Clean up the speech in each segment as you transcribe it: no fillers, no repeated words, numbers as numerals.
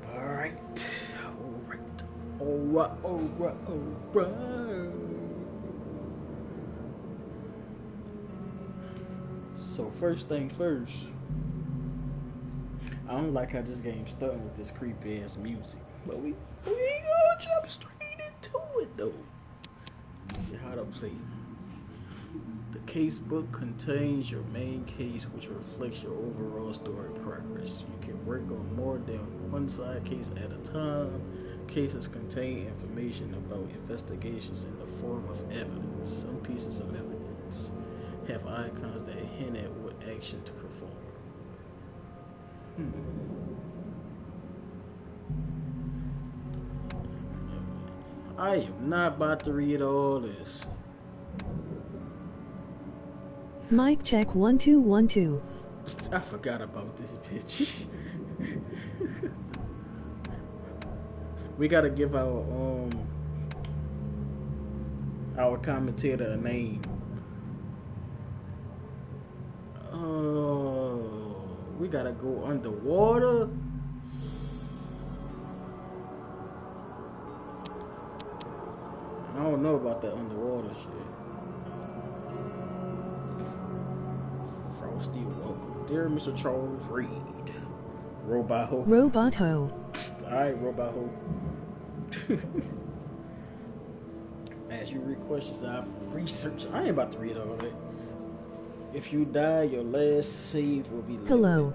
Alright. So first thing first, I don't like how this game's starting with this creepy ass music, but we ain't gonna jump straight into it though. Let's see how to play. The casebook contains your main case, which reflects your overall story progress. You can work on more than one side case at a time. Cases contain information about investigations in the form of evidence. Some pieces of evidence have icons that hint at what action to perform. I am not about to read all this. Mic check 1 2 1 2. I forgot about this bitch. We gotta give our commentator a name. We gotta go underwater. I don't know about that underwater shit. Frosty, welcome. Dear Mr. Charles Reed. Robot Ho. Robot Ho. Alright, Robot Ho. As you read questions, I've researched. I ain't about to read all that. If you die, your last save will be limited. Hello.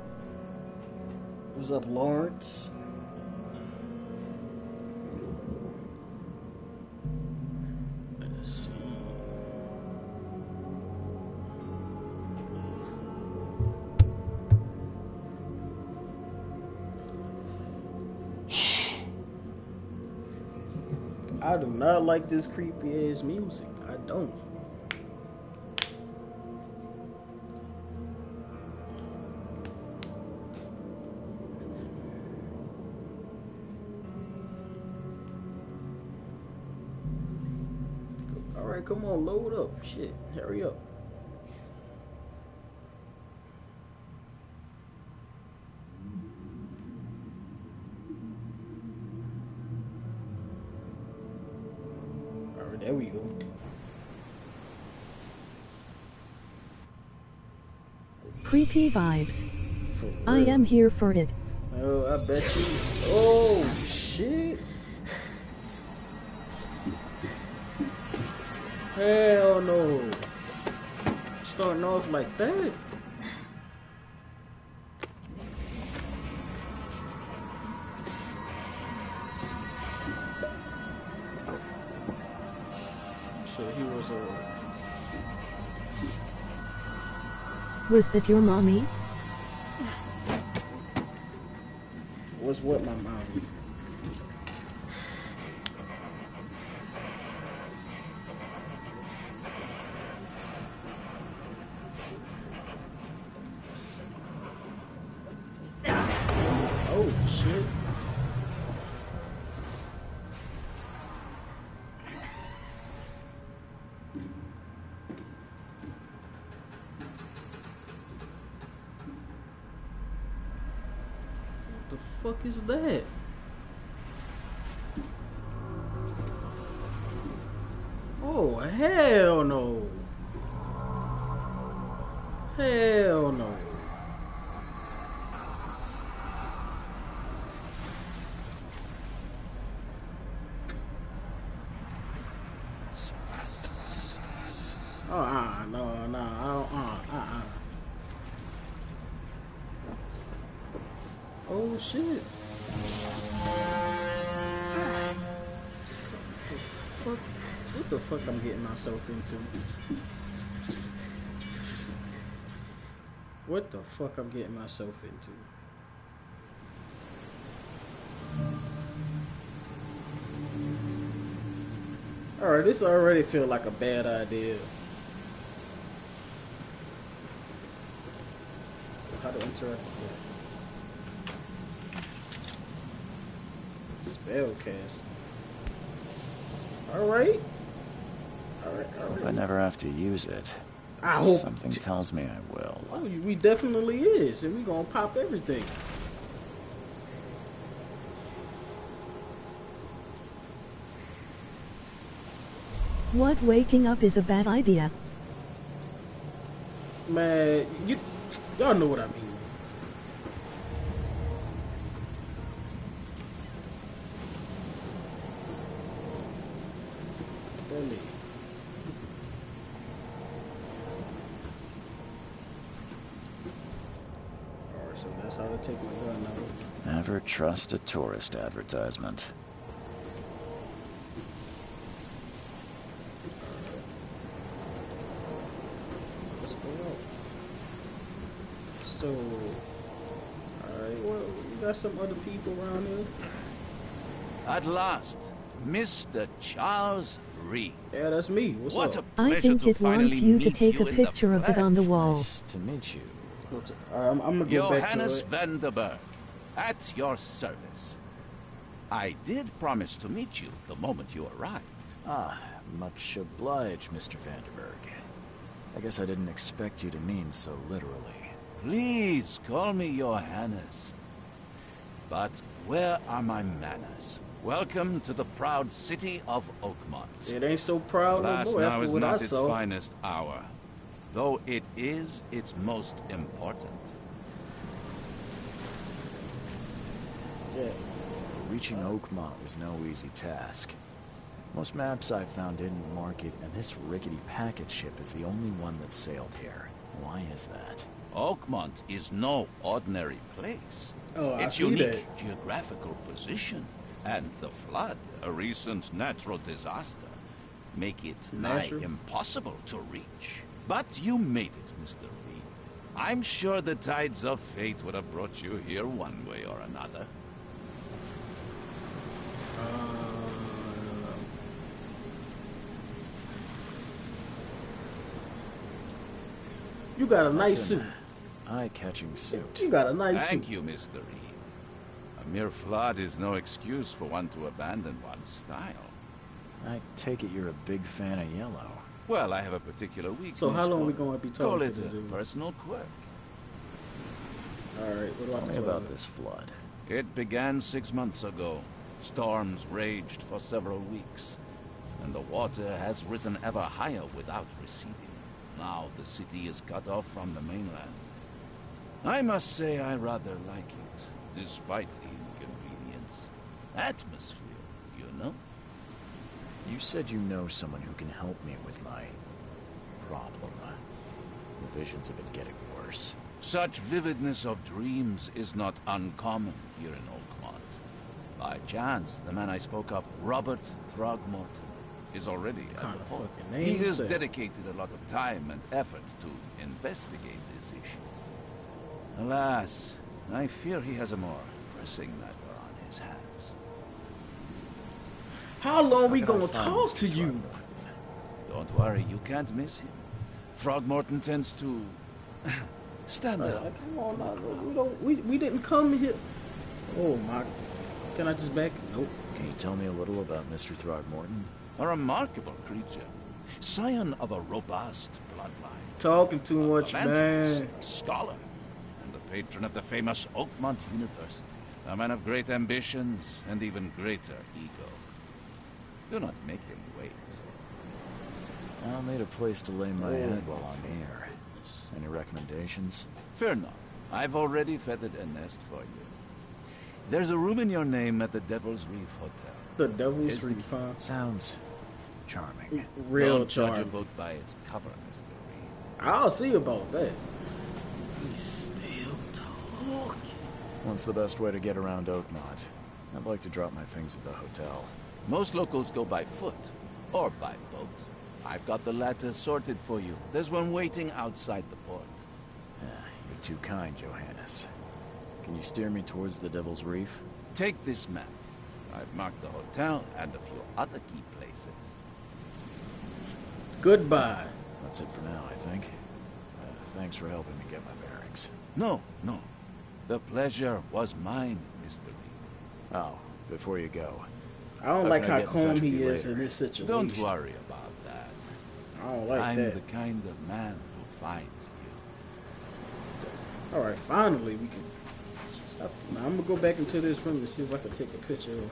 What's up, Lawrence? Let's see. I do not like this creepy ass music. I don't. Alright, come on, load up. Shit, hurry up. Alright, there we go. Creepy vibes. I am here for it. Oh, I bet you. Oh, shit. Hell no. Starting off like that. So he was Was that your mommy? was what, my mommy? Oh shit. What the fuck is that? Oh hell no. Hell no. Oh shit. What the fuck I'm getting myself into? What the fuck I'm getting myself into? Alright, this already feel like a bad idea. So how to interact with that? Spellcast. Alright. Hope I never have to use it. I hope Something tells me I will. Oh, we definitely is, and we gonna pop everything. What, waking up is a bad idea? Man, y'all know what I mean. Really. Alright, so that's how to take my gun out. Never trust a tourist advertisement. Let's go out. So, alright, well, you got some other people around here? At last, Mr. Charles Reed. Yeah, that's me. What's What up? a I pleasure think to it finally wants you to meet take you a in the picture of it on the wall. Nice to meet you. I'm gonna go back to Johannes it. Vanderberg, at your service. I did promise to meet you the moment you arrived. Ah, much obliged, Mr. Vanderberg. I guess I didn't expect you to mean so literally. Please call me Johannes. But where are my manners? Welcome to the proud city of Oakmont. It ain't so proud no Last more now after is what I not its saw. finest hour, though it is its most important. Yeah. Reaching Oakmont was no easy task. Most maps I've found didn't mark it, and this rickety packet ship is the only one that sailed here. Why is that? Oakmont is no ordinary place. Oh, I Its see unique that. geographical position and the flood, a recent natural disaster, make it Natural? nigh impossible to reach. But you made it, Mr. Reed. I'm sure the tides of fate would have brought you here one way or another. You got a nice That's suit. an eye-catching suit. You got a nice Thank suit. you, Mr. Reed. A mere flood is no excuse for one to abandon one's style. I take it you're a big fan of yellow. Well, I have a particular weakness. So how long for we it. gonna be Call talking it to this a dude? personal quirk. All right, what do I Tell me tell about you? this flood. It began 6 months ago. Storms raged for several weeks, and the water has risen ever higher without receding. Now the city is cut off from the mainland. I must say I rather like it, despite the inconvenience. Atmosphere, you know? You said you know someone who can help me with my problem. The visions have been getting worse. Such vividness of dreams is not uncommon here in Oakmont. By chance, the man I spoke of, Robert Throgmorton, is already at Kind the of port. fucking name He is has that? dedicated a lot of time and effort to investigate this issue. Alas, I fear he has a more pressing matter on his hands. How long we How can I gonna find talk Mr. to you? Throgmorton? Don't worry, you can't miss him. Throgmorton tends to stand out. Come on, now, we didn't come here. Oh my! Can I just back? Nope. Can you tell me a little about Mr. Throgmorton? A remarkable creature, scion of a robust bloodline. Talking too much, Philanthropist, man. a scholar, and the patron of the famous Oakmont University. A man of great ambitions and even greater ego. Do not make him wait. I'll need a place to lay my head while I'm here. Any recommendations? Fear not. I've already feathered a nest for you. There's a room in your name at the Devil's Reef Hotel. The Devil's Is the- Reef, huh? Sounds charming. Real Don't judge a charm. book by its cover, Mr. Reed. I'll see about that. He's still talking. What's the best way to get around Oakmont? I'd like to drop my things at the hotel. Most locals go by foot or by boat. I've got the latter sorted for you. There's one waiting outside the port. You're too kind, Johannes. Can you steer me towards the Devil's Reef? Take this map. I've marked the hotel and a few other key places. Goodbye. That's it for now, I think. Thanks for helping me get my bearings. No. The pleasure was mine, Mr. Reed. Oh, before you go, I don't How like can I how get in touch calm with he you is later? in this situation. Don't worry about that. I don't like I'm that. the kind of man who fights you. Alright, finally we can stop. Now I'm gonna go back into this room to see if I can take a picture of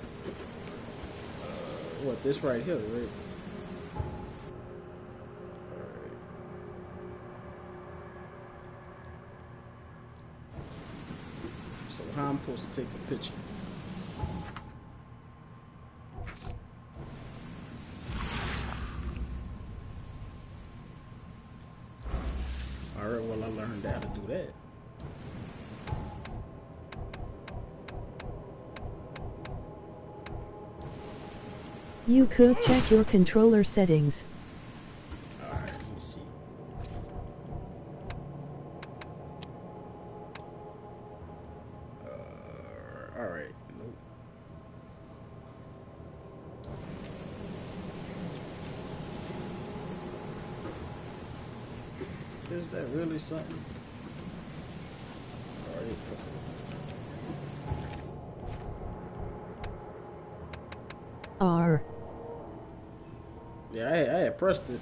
what, this right here, right? Alright. So how I'm supposed to take a picture? Alright, well I learned how to do that. You could check your controller settings. Alright, let me see. Alright, nope. Is that really something? Alright. R. Yeah, I had pressed it.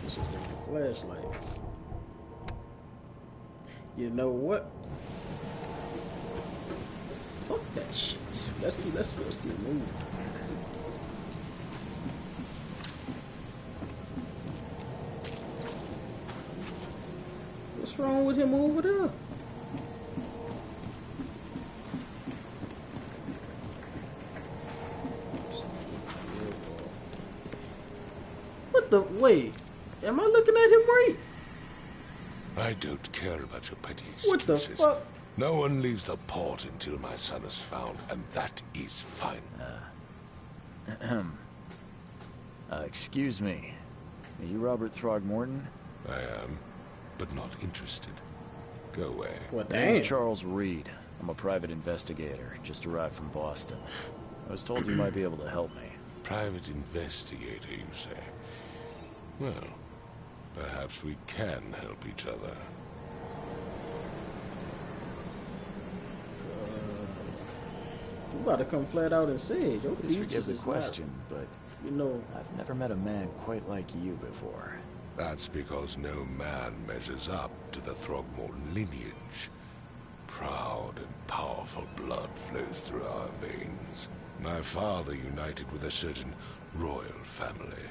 This is the flashlight. You know what? Fuck that shit. Let's keep moving. What's wrong with him over there? What the wait? Am I looking at him right? I don't care about your petty What the excuses. fuck? No one leaves the port until my son is found, and that is fine. Excuse me. Are you Robert Throgmorton? I am, but not interested. Go away. What My name's damn? Charles Reed. I'm a private investigator, just arrived from Boston. I was told you might be able to help me. Private investigator, you say? Well, perhaps we can help each other. You about to come flat out and say it. Your Please forgive features the is question, but not, you know. I've never met a man quite like you before. That's because no man measures up to the Throgmorton lineage. Proud and powerful blood flows through our veins. My father united with a certain royal family,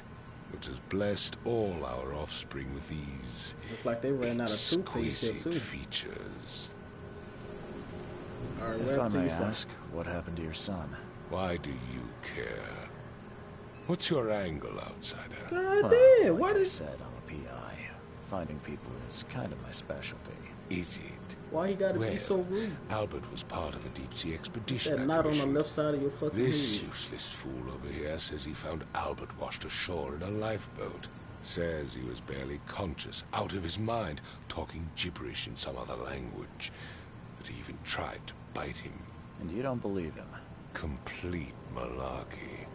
which has blessed all our offspring with these Look like they ran out of toothpaste here exquisite too. features. All right, If we're I up to may you, son. ask, what happened to your son? Why do you care? What's your angle, outsider? God Well, damn! Why like I did? said, I'm a PI. Finding people is kind of my specialty. Is it? Why he gotta Well, be so rude? Albert was part of a deep-sea expedition. That I knot on the commissioned. left side of your fucking This head. useless fool over here says he found Albert washed ashore in a lifeboat. Says he was barely conscious, out of his mind, talking gibberish in some other language. That he even tried to bite him. And you don't believe him? Complete malarkey.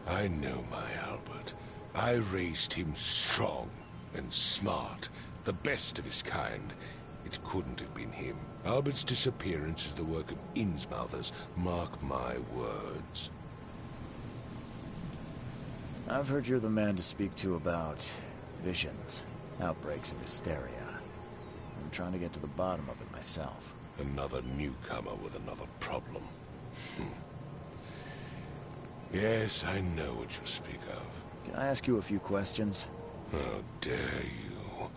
I know my Albert. I raised him strong and smart, the best of his kind. It couldn't have been him. Albert's disappearance is the work of Innsmouthers, mark my words. I've heard you're the man to speak to about visions, outbreaks of hysteria. I'm trying to get to the bottom of it myself. Another newcomer with another problem. Yes, I know what you speak of. Can I ask you a few questions? How dare you?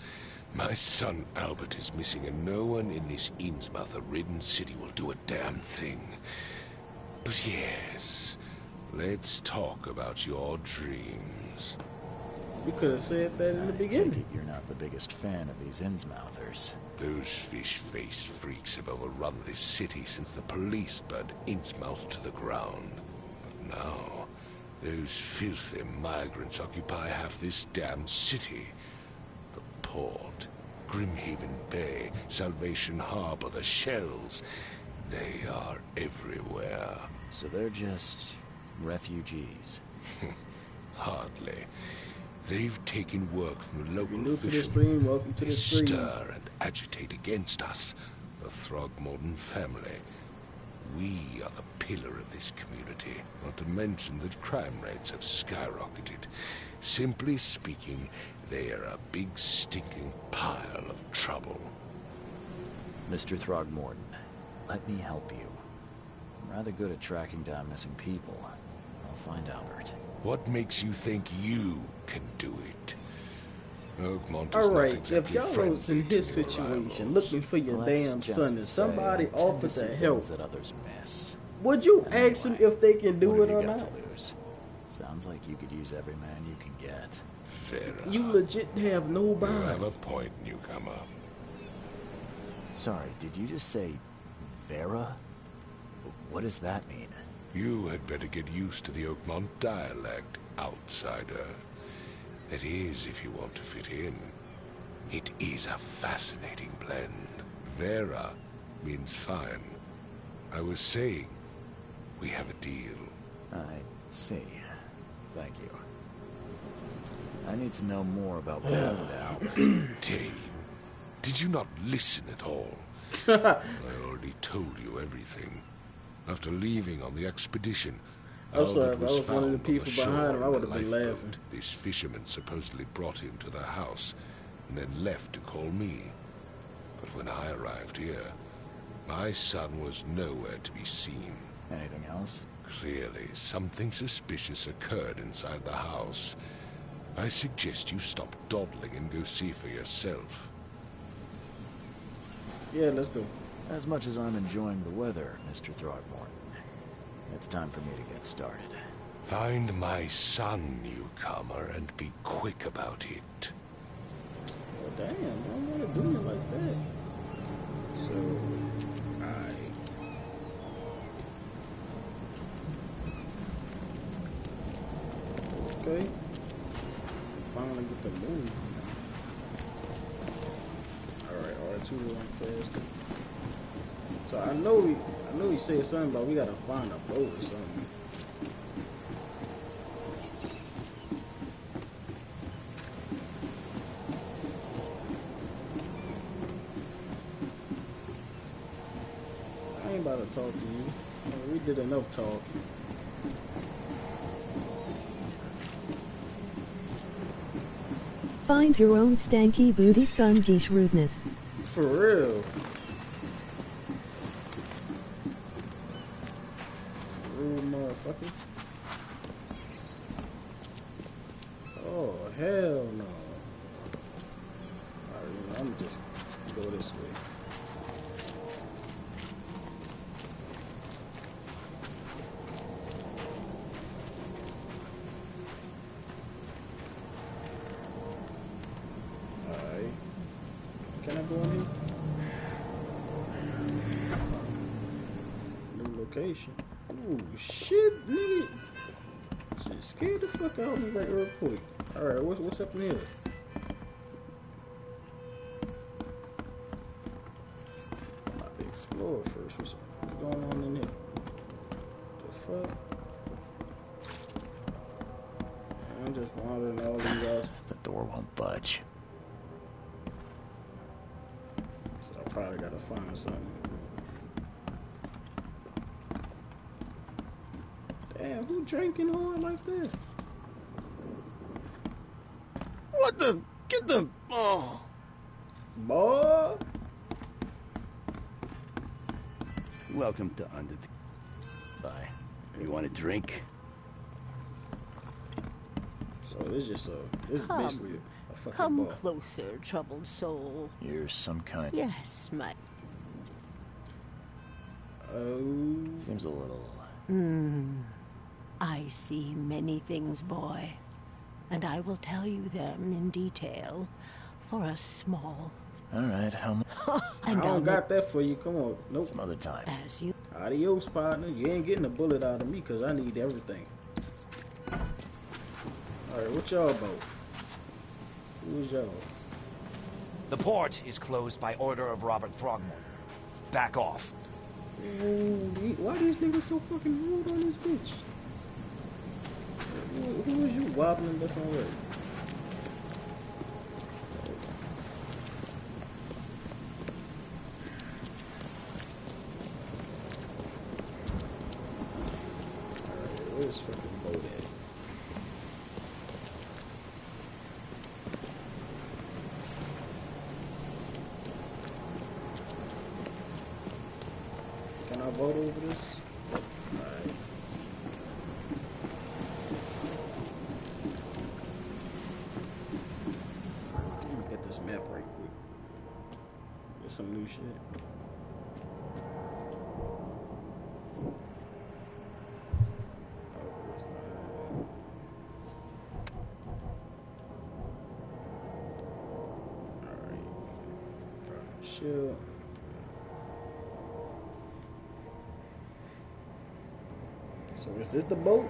My son Albert is missing, and no one in this Innsmouther-ridden city will do a damn thing. But yes, let's talk about your dreams. You could have said that in the I take beginning. it you're not the biggest fan of these Innsmouthers. Those fish-faced freaks have overrun this city since the police burned Innsmouth to the ground. But now, those filthy migrants occupy half this damned city. The port, Grimhaven Bay, Salvation Harbor, the shells, they are everywhere. So they're just refugees. Hardly. They've taken work from the If you're local new to this fishermen. stream, welcome to They the stream. stir and agitate against us, the Throgmorton family. We are the pillar of this community, not to mention that crime rates have skyrocketed. Simply speaking, they are a big stinking pile of trouble. Mr. Throgmorton, let me help you. I'm rather good at tracking down missing people. I'll find Albert. What makes you think you can do it? Oakmont is Alright, not exactly if y'all friendly was in his to your situation rivals. looking for your Let's damn just son and say somebody I tend offered to see to help, things that others miss. would you ask them if they can do What it have or you got not? to lose? Sounds like you could use every man you can get. Vera, You legit have no you bond. have a point, newcomer. Sorry, did you just say Vera? What does that mean? You had better get used to the Oakmont dialect, outsider. That is, if you want to fit in. It is a fascinating blend. Vera means fine. I was saying, we have a deal. I see. Thank you. I need to know more about what happened to Albert. Dane, did you not listen at all? I already told you everything. After leaving on the expedition, I'm sorry, Albert if I was was one of found the on people the shore behind him, I in would a have been lifeboat. laughing. This fisherman supposedly brought him to their house, and then left to call me. But when I arrived here, my son was nowhere to be seen. Anything else? Clearly, something suspicious occurred inside the house. I suggest you stop dawdling and go see for yourself. Yeah, let's go. As much as I'm enjoying the weather, Mr. Throgmorton, it's time for me to get started. Find my son, newcomer, and be quick about it. Oh, damn, I don't want to do it like that. So, okay. Finally get the move. Alright, R2 run faster. So I know he said something about we gotta find a boat or something. I ain't about to talk to you. We did enough talk. Find your own stanky booty son geesh rudeness. For real. Rude motherfucker. Oh, hell no. Alright, I'm just go this way. Alright. Can I go in here? New location. Ooh, shit, nigga. Shit scared the fuck out of me like real quick. Alright, what's up in here? I'm about to explore first. What's going on in here? The fuck? I'm just wandering all these guys. The door won't budge. So I probably gotta find something. Damn, who drinking hard like that? What the? Get the... Oh. Boy! Welcome to Under the... Bye. You want a drink? So this just this is basically a fucking Come bar. closer, troubled soul. You're some kind... Yes, my... Oh. Seems a little... I see many things, boy. And I will tell you them in detail for a small... Alright, how much? I And don't got that for you. Come on. Nope. Some other time. as you... Adios, partner. You ain't getting a bullet out of me because I need everything. Alright, what y'all about? Who is y'all? The port is closed by order of Robert Throgmorton. Back off. Ooh, why these niggas so fucking rude on this bitch? Who is you wobbling left and right? this fucking boat at? Can I vote over this? Alright. Let me get this map right quick. Get some new shit. Sure. So is this the boat?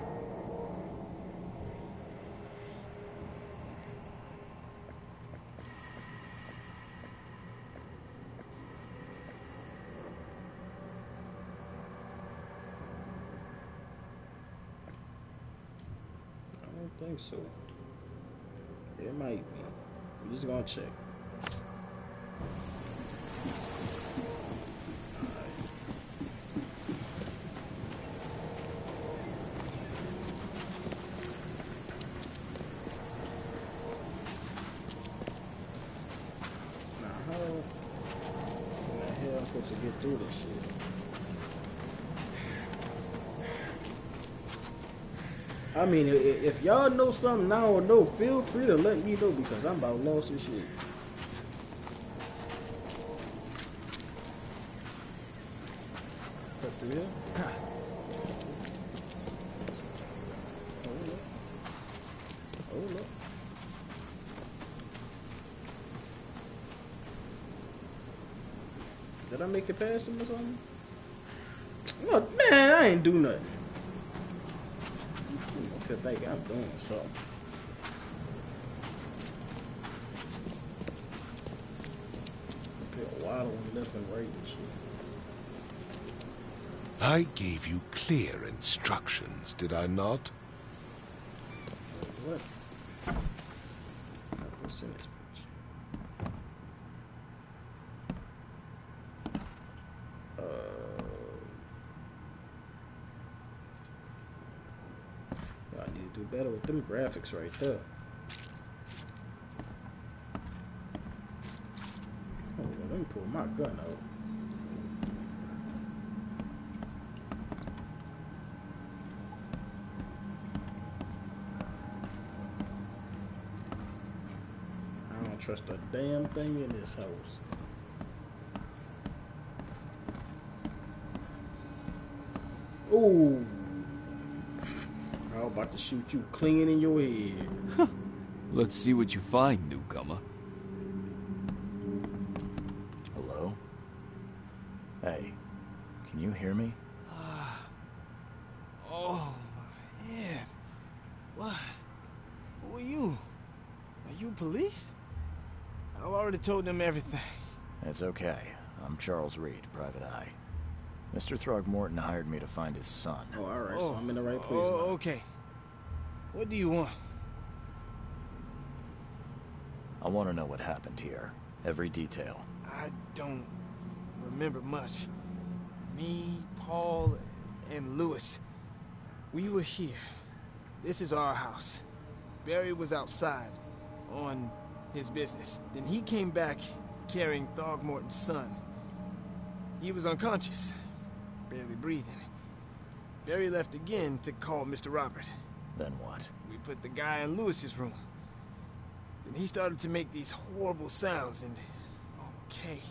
I don't think so. It might be. We're just gonna check. To get through this shit. I mean, if y'all know something now or no, feel free to let me know because I'm about lost and shit. Cut through here. Hold up. Did I make it past him or something? No, man, I ain't do nothing. I could think I'm doing something. Okay, a while on left and right and shit. I gave you clear instructions, did I not? What? Percentage. I need to do better with them graphics right there. Hold on, let me pull my gun out. I don't trust a damn thing in this house. Ooh. I'm about to shoot you clean in your head. Let's see what you find, newcomer. Hello? Hey, can you hear me? Oh, man. What? Who are you? Are you police? I've already told them everything. It's okay. I'm Charles Reed, Private Eye. Mr. Throgmorton hired me to find his son. Oh, alright, so I'm in the right place Oh, now. okay. What do you want? I want to know what happened here. Every detail. I don't remember much. Me, Paul, and Lewis. We were here. This is our house. Barry was outside, on his business. Then he came back carrying Throgmorton's son. He was unconscious, barely breathing. Barry left again to call Mr. Robert. Then what? We put the guy in Lewis's room. Then he started to make these horrible sounds and... okay.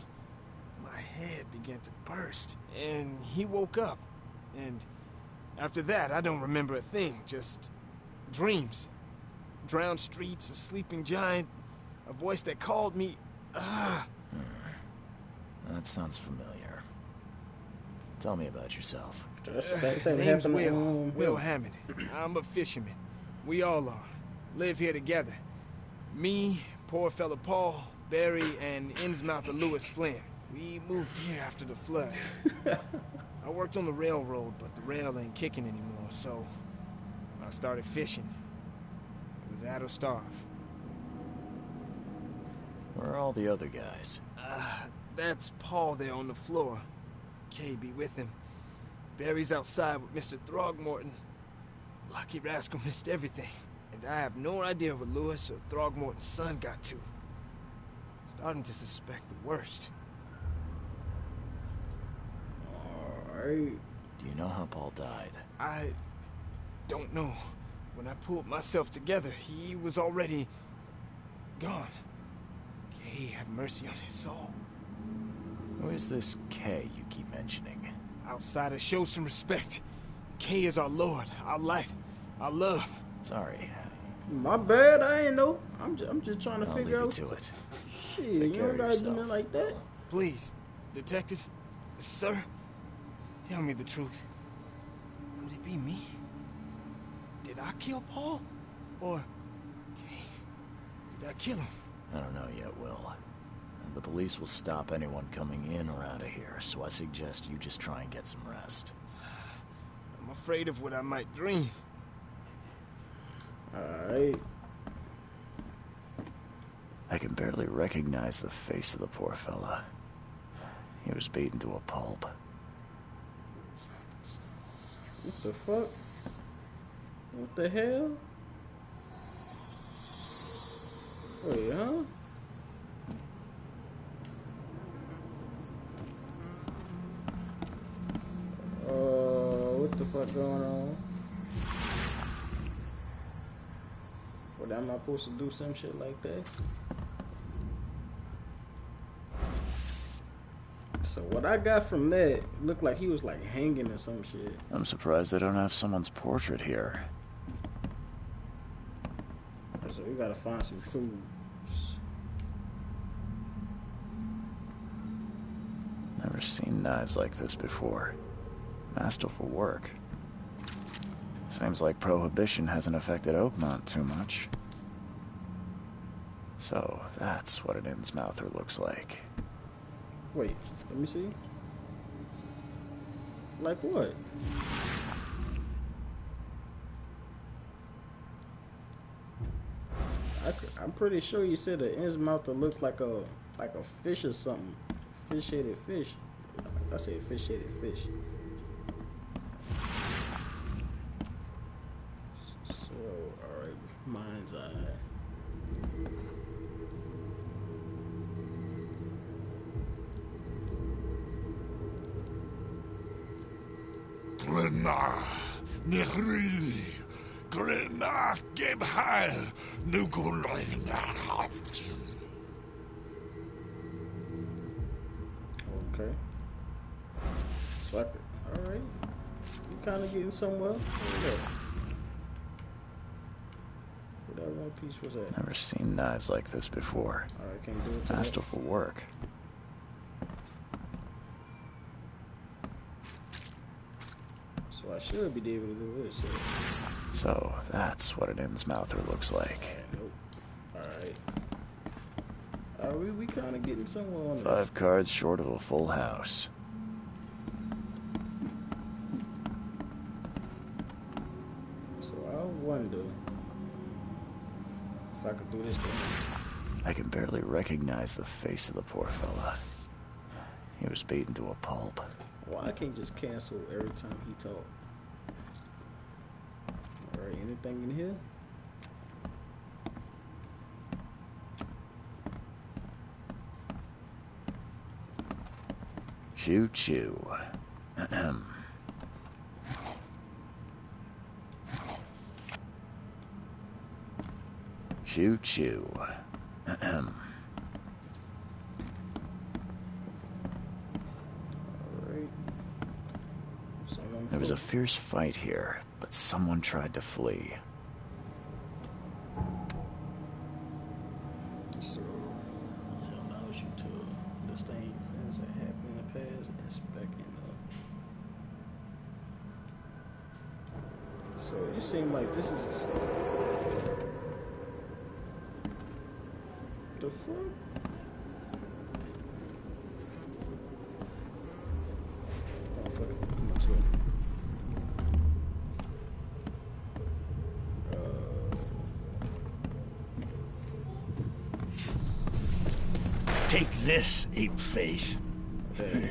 My head began to burst. And he woke up. And after that, I don't remember a thing. Just dreams. Drowned streets, a sleeping giant, a voice that called me... That sounds familiar. Tell me about yourself. That's the same thing that Name's happened to Will Hammond. I'm a fisherman. We all are. Live here together. Me, poor fella Paul, Barry, and Innsmouther Lewis Flynn. We moved here after the flood. I worked on the railroad, but the rail ain't kicking anymore, so I started fishing. It was that or starve. Where are all the other guys? That's Paul there on the floor. Kay be with him. Barry's outside with Mr. Throgmorton. lucky rascal missed everything. And I have no idea what Lewis or Throgmorton's son got to. Starting to suspect the worst. Alright. Do you know how Paul died? I don't know. When I pulled myself together, he was already gone. Kay, have mercy on his soul. Who is this Kay you keep mentioning? Outsider, show some respect. Kay is our Lord, our light, our love. Sorry. My bad, I ain't know. I'm just trying to I'll figure leave you out. to it. Shit, Take you care don't of gotta do yourself. nothing like that. Please, detective, sir, tell me the truth. Could it be me? Did I kill Paul? Or Kay? Did I kill him? I don't know yet, Will. The police will stop anyone coming in or out of here, so I suggest you just try and get some rest. I'm afraid of what I might dream. Alright. I can barely recognize the face of the poor fella. He was beaten to a pulp. What the fuck? What the hell? Wait, huh? What the fuck going on? What, am I supposed to do some shit like that? So what I got from that looked like he was like hanging or some shit. I'm surprised they don't have someone's portrait here. So we gotta find some clues. Never seen knives like this before. Masterful work. Seems like Prohibition hasn't affected Oakmont too much. So, that's what an Innsmouther looks like. Wait, let me see. Like what? I'm pretty sure you said the Innsmouther looked like a fish or something. Fish-headed fish. I say fish-headed fish. So, alright, mind's eye. Glenna, Nechri, Glenna, Gebheil, Nugulina, Haftin. Okay. So I could, alright. You kind of getting somewhere. What that one piece was that? Never seen knives like this before. Alright, can't do it today. Masterful work. So I should be able to do this. So, that's what an Innsmouther looks like. Nope. Alright. We kind of getting somewhere on this. 5 cards short of a full house. So I wonder if I could do this to him. I can barely recognize the face of the poor fella. He was beaten to a pulp. Why I can't just cancel every time he talk? Alright, anything in here? Choo choo. Ahem. Choo choo. Ahem. Alright. There was a fierce fight here, but someone tried to flee. So, it allows you to understand events that happened in the past and expecting So it seems like this is the fuck? Oh, fuck it. Come on, slow. Take this, ape face. Hey.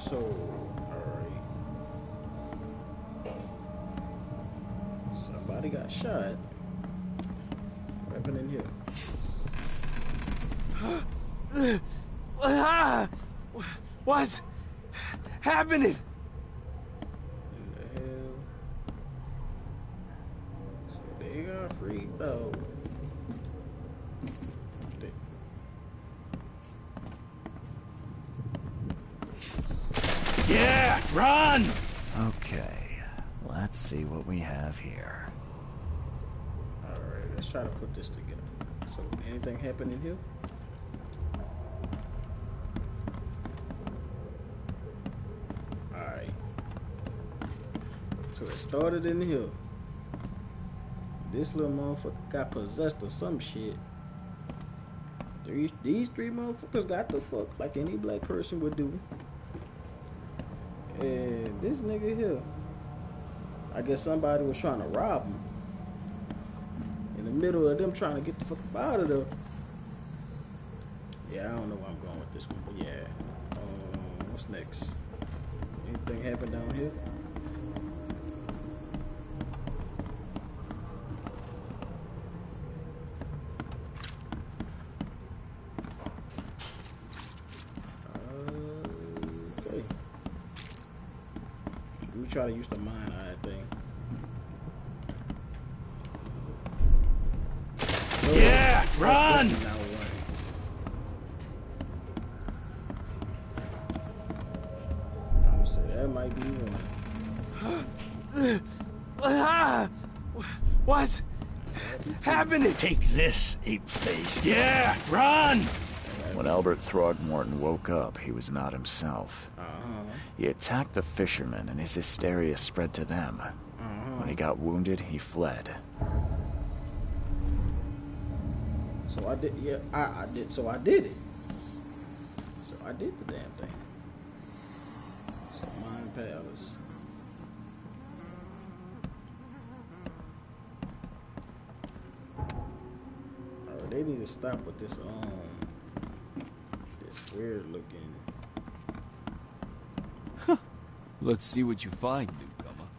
So, alright. Somebody got shot. What happened in here? What's happening? In the hell? So they got freaked out. Yeah, run! Okay, let's see what we have here. Alright, let's try to put this together. So, anything happen in here? Alright. So it started in here. This little motherfucker got possessed or some shit. These three motherfuckers got the fuck like any black person would do. And this nigga here, I guess somebody was trying to rob him. In the middle of them trying to get the fuck out of there. Yeah, I don't know where I'm going with this one, but yeah. What's next? Anything happen down here? Okay. Let me try to use the mind eye thing. Yeah, run! I'm gonna say that might be one. What's happening? Take this, ape-face. Yeah, run! When Albert Throgmorton woke up, he was not himself. He attacked the fishermen, and his hysteria spread to them. When he got wounded, he fled. So I did, yeah, I did, so I did it. So I did the damn thing. So Mind Palace. Alright, they need to stop with this, this weird looking. Let's see what you find, newcomer.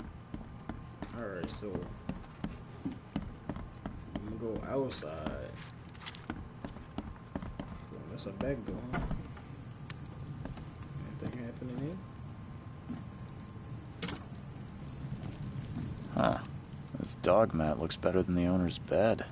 Alright, so I'm gonna go outside. That's a back door, huh? Anything happening here? Huh. This dog mat looks better than the owner's bed.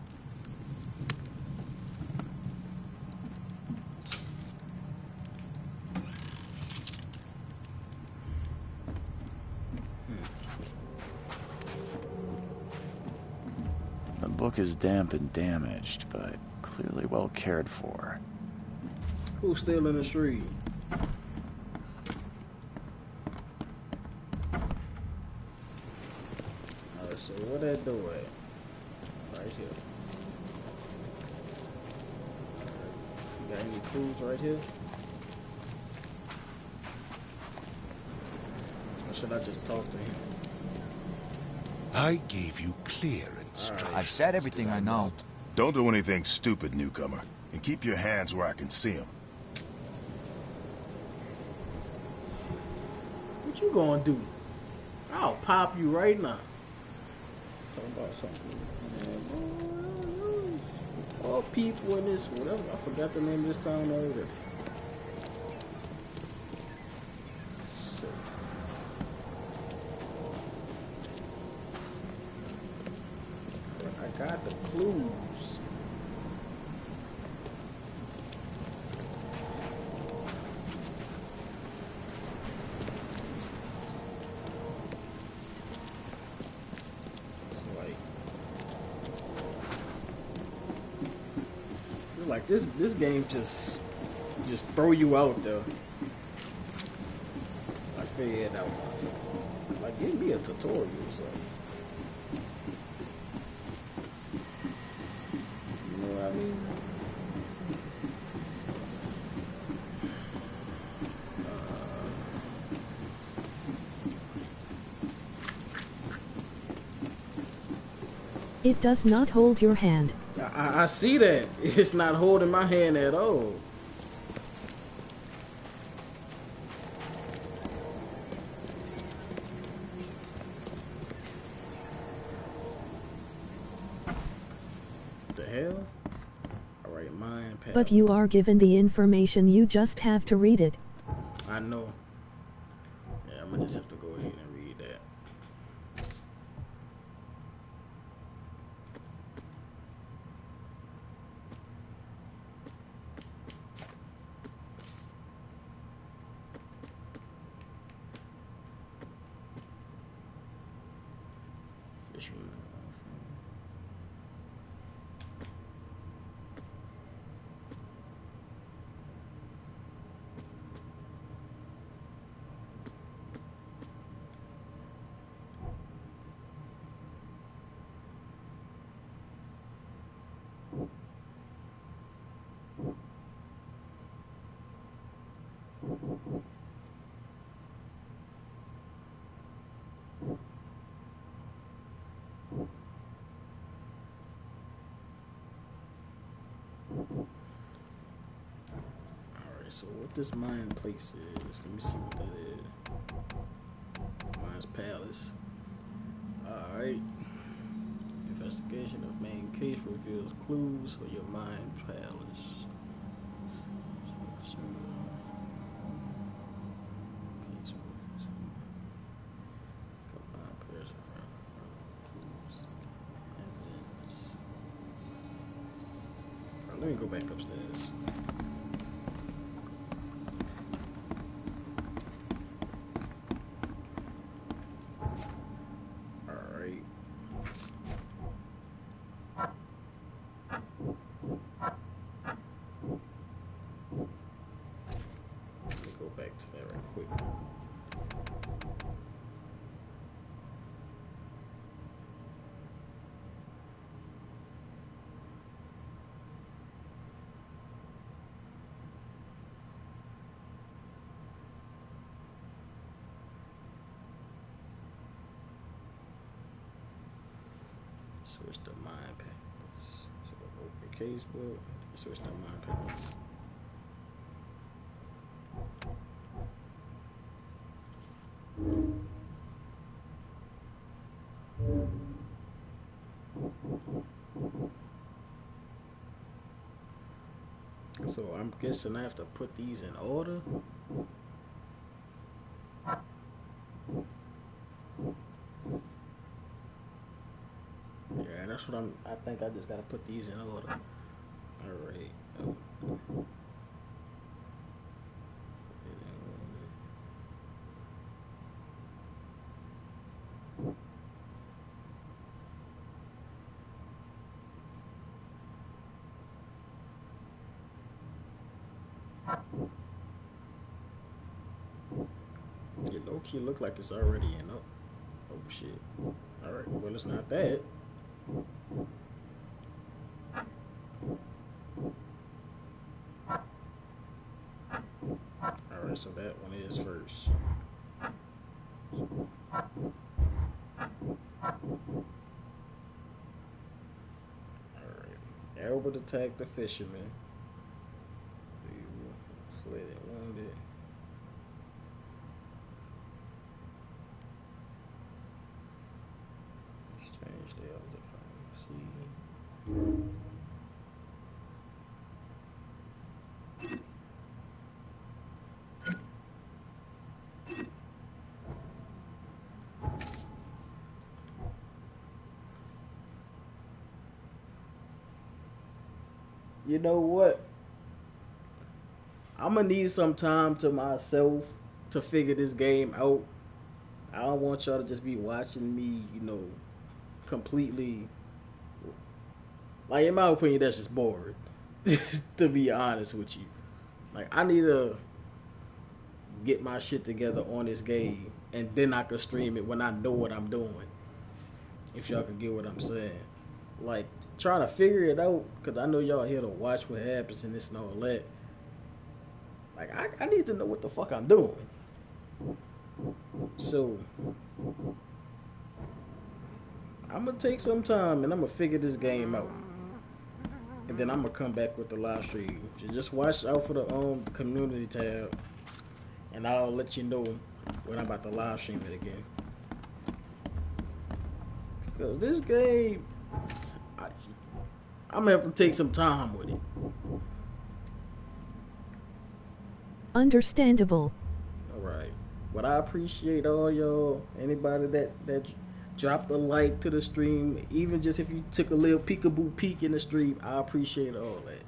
The book is damp and damaged, but clearly well cared for. Who's still in the street? Alright, so where that door at? Right here. You got any clues right here? Or should I just talk to him? I gave you clear instructions. I've said everything I know. Don't do anything stupid, newcomer. And keep your hands where I can see them. What you gonna do? I'll pop you right now. Talk about something. All people in this, whatever. I forgot the name of this town already. So. I got the clues. Like this game just throw you out there. I figured it out. Like give me a tutorial or something. You know what I mean? It does not hold your hand. I see that. It's not holding my hand at all. hell? Alright, mine palace. But you are given the information, you just have to read it. I know. Yeah, I'm gonna just have to go ahead and read that. So what this mine place is, let me see what that is. Mine's palace. Alright. Investigation of main case reveals clues for your mine palace. Let me go back upstairs. Switch to mine palace. So open casebook. Switch to mine palace. So I'm guessing I have to put these in order. Yeah, that's what I think I just gotta put these in order. Alright. It low-key look like it's already in up. Oh shit. Alright, well it's not that. Alright, so that one is first. Alright. Albert attacked the fisherman. Fled and wounded. Strange the elder pharmacy. You know what? I'm gonna need some time to myself to figure this game out. I don't want y'all to just be watching me, you know, completely. Like, in my opinion, that's just boring. To be honest with you. Like, I need to get my shit together on this game, and then I can stream it when I know what I'm doing. If y'all can get what I'm saying. Like, trying to figure it out, because I know y'all here to watch what happens and this and all that. Like, I need to know what the fuck I'm doing. So, I'm going to take some time and I'm going to figure this game out. And then I'm going to come back with the live stream. Just watch out for the community tab. And I'll let you know when I'm about to live stream it again. Because this game, I'm gonna have to take some time with it. Understandable. All right, but I appreciate all y'all. Anybody that dropped a like to the stream, even just if you took a little peekaboo peek in the stream, I appreciate all that.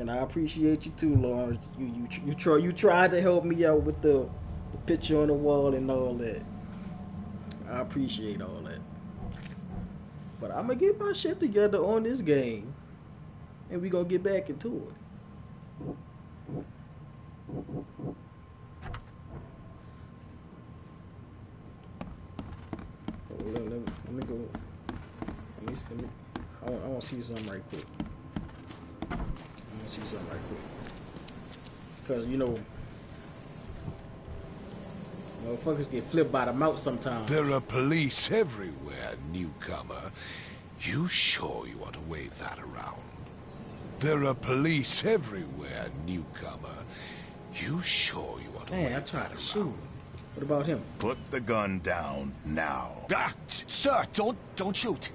And I appreciate you too, Lawrence. You tried to help me out with the picture on the wall and all that. I appreciate all that. But I'm gonna get my shit together on this game, and we gonna get back into it. Let me go. I want to see something right quick. Because, you know, motherfuckers get flipped by the mouth sometimes. There are police everywhere, newcomer. You sure you want to wave that around? There are police everywhere, newcomer. You sure you want to wave that around? Man, I tried to shoot. What about him? Put the gun down now. Ah, sir, don't shoot.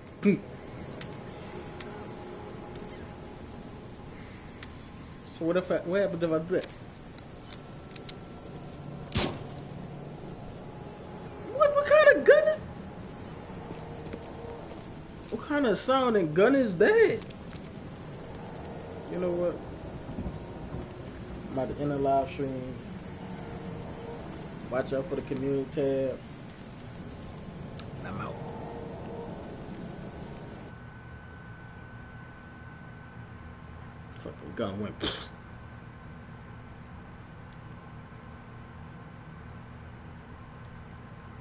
So what happened if I do that? What kind of gun is? What kind of sounding gun is that? You know what? I'm about to end the live stream. Watch out for the community tab. And I'm out. Fucking gun went.